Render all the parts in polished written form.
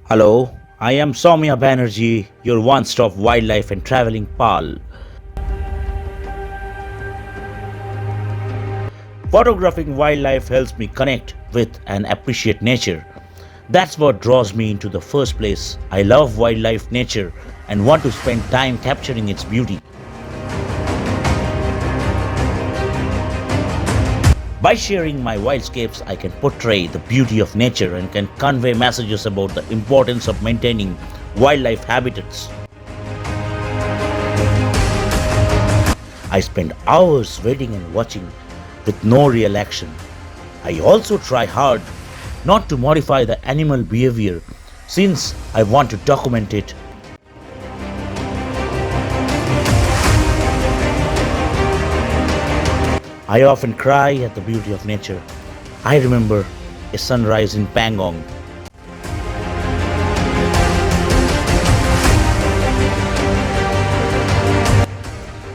Hello, I am Soumya Banerjee, your one stop wildlife and traveling pal. Photographing wildlife helps me connect with and appreciate nature. That's what draws me into the first place. I love wildlife nature and want to spend time capturing its beauty. By sharing my wildscapes, I can portray the beauty of nature and can convey messages about the importance of maintaining wildlife habitats. I spend hours waiting and watching with no real action. I also try hard not to modify the animal behavior since I want to document it. I often cry at the beauty of nature. I remember a sunrise in Pangong.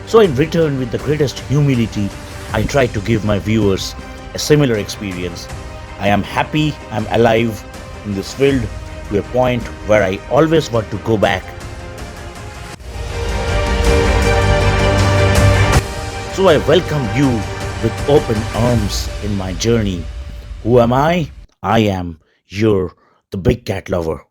So, in return, with the greatest humility, I try to give my viewers a similar experience. I am happy I'm alive in this field to a point where I always want to go back. So, I welcome you with open arms in my journey. Who am I? I am your the big cat lover.